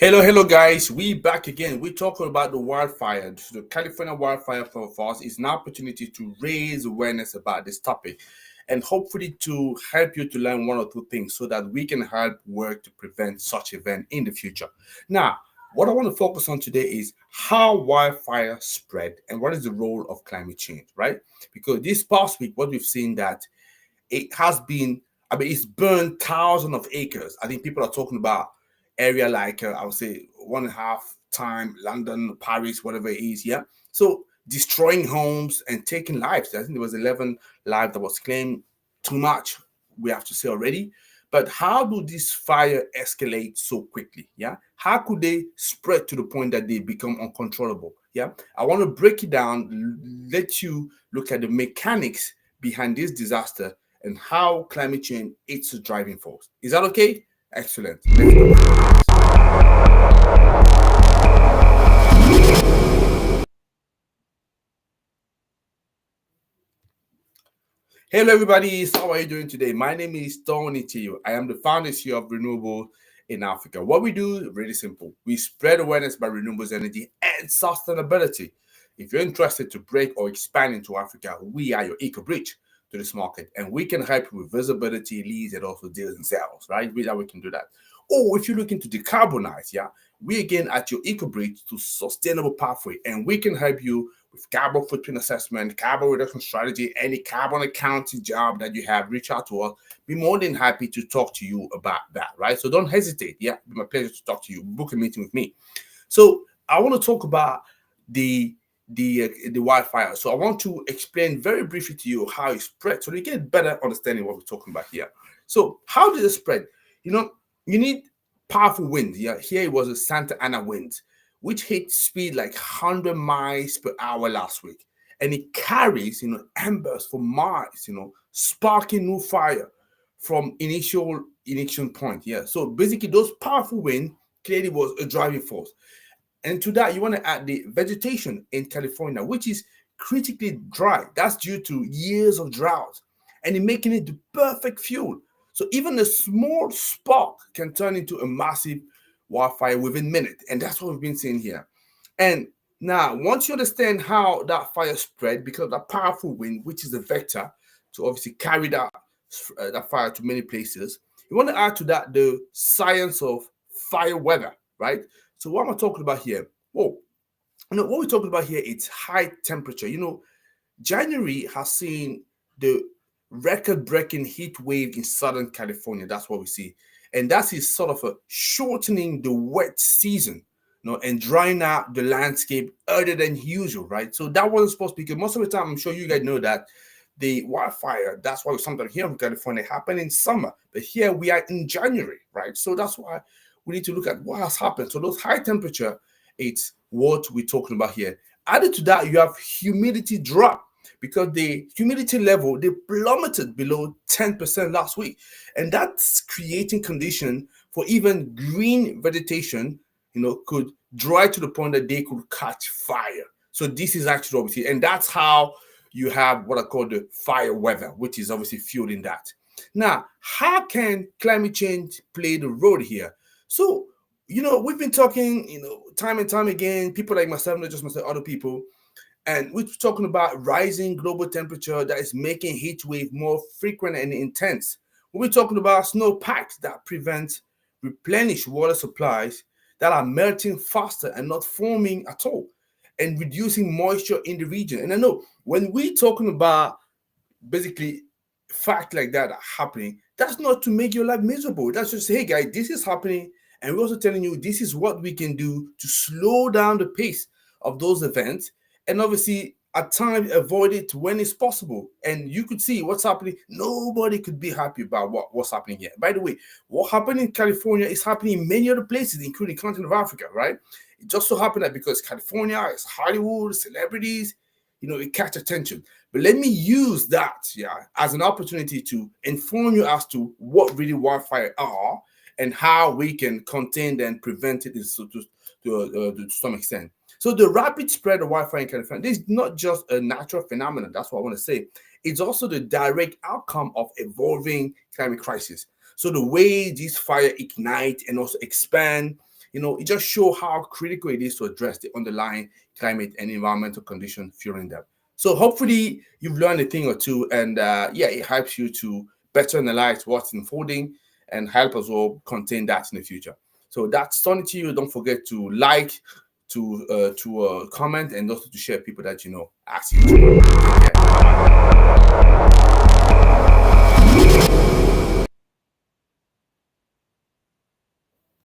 Hello, guys. We back again. We're talking about the wildfire. The California wildfire for us is an opportunity to raise awareness about this topic and hopefully to help you to learn one or two things so that we can help work to prevent such event in the future. Now, what I want to focus on today is how wildfire spread and what is the role of climate change, right? Because this past week, what we've seen that it has been, it's burned thousands of acres. I think people are talking about area like I would say 1.5 time London, Paris, whatever it is. Yeah. So destroying homes and taking lives. I think there was 11 lives that was claimed. Too much, we have to say already. But how do this fire escalate so quickly? Yeah. How could they spread to the point that they become uncontrollable? Yeah. I want to break it down, let you look at the mechanics behind this disaster and how climate change is the driving force. Is that okay? Excellent. Let's go. Hello, everybody. So how are you doing today? My name is Tony Tio. I am the founder here of Renewable in Africa. What we do, really simple. We spread awareness about renewables energy and sustainability. If you're interested to break or expand into Africa, we are your eco bridge to this market, and we can help you with visibility, leads, and also deals and sales, right? We can do that. Or if you're looking to decarbonize, yeah, we again at your eco bridge to sustainable pathway, and we can help you with carbon footprint assessment, carbon reduction strategy, any carbon accounting job that you have. Reach out to us. Be more than happy to talk to you about that, right? So don't hesitate. Yeah, it'll be my pleasure to talk to you. Book a meeting with me. So I want to talk about the wildfire. So I want to explain very briefly to you how it spread, so you get better understanding what we're talking about here. So how did it spread? You need powerful wind. Yeah, here it was a Santa Ana wind, which hit speed like 100 miles per hour last week, and it carries embers for miles, sparking new fire from initial ignition point. Yeah, so basically those powerful wind clearly was a driving force. And to that, you want to add the vegetation in California, which is critically dry. That's due to years of drought and in making it the perfect fuel. So even a small spark can turn into a massive wildfire within minutes. And that's what we've been seeing here. And now, once you understand how that fire spread, because of that powerful wind, which is a vector to obviously carry that fire to many places, you want to add to that the science of fire weather, right? So what am I talking about here? Whoa, what we're talking about here is high temperature. January has seen the record-breaking heat wave in Southern California. That's what we see, and that is sort of a shortening the wet season, and drying out the landscape earlier than usual, right? So that wasn't supposed to be, because most of the time, I'm sure you guys know that the wildfire, that's why we sometimes hear from California, happen in summer, but here we are in January, right? So that's why we need to look at what has happened. So those high temperature, it's what we're talking about here. Added to that, you have humidity drop, because the humidity level, they plummeted below 10% last week. And that's creating condition for even green vegetation, could dry to the point that they could catch fire. So this is actually what we see. And that's how you have what I call the fire weather, which is obviously fueling that. Now, how can climate change play the role here? So, we've been talking, time and time again, people like myself, not just myself, other people, and we're talking about rising global temperature that is making heat wave more frequent and intense. We're talking about snowpacks that prevent replenish water supplies that are melting faster and not forming at all, and reducing moisture in the region. And I know when we're talking about basically fact like that are happening, that's not to make your life miserable. That's just say, hey guys, this is happening, and we're also telling you this is what we can do to slow down the pace of those events, and obviously at times avoid it when it's possible. And you could see what's happening. Nobody could be happy about what's happening here. By the way, what happened in California is happening in many other places, including the continent of Africa, right? It just so happened that because California is Hollywood, celebrities, it catch attention. But let me use that, as an opportunity to inform you as to what really wildfire are and how we can contain and prevent it to some extent. So the rapid spread of wildfire in California, this is not just a natural phenomenon. That's what I want to say. It's also the direct outcome of evolving climate crisis. So the way these fire ignite and also expand it just shows how critical it is to address the underlying climate and environmental conditions fueling them. So hopefully you've learned a thing or two, and yeah, it helps you to better analyze what's unfolding and help us all contain that in the future. So that's Tony to you. Don't forget to like, to comment, and also to share people that you know. Ask you. Take care.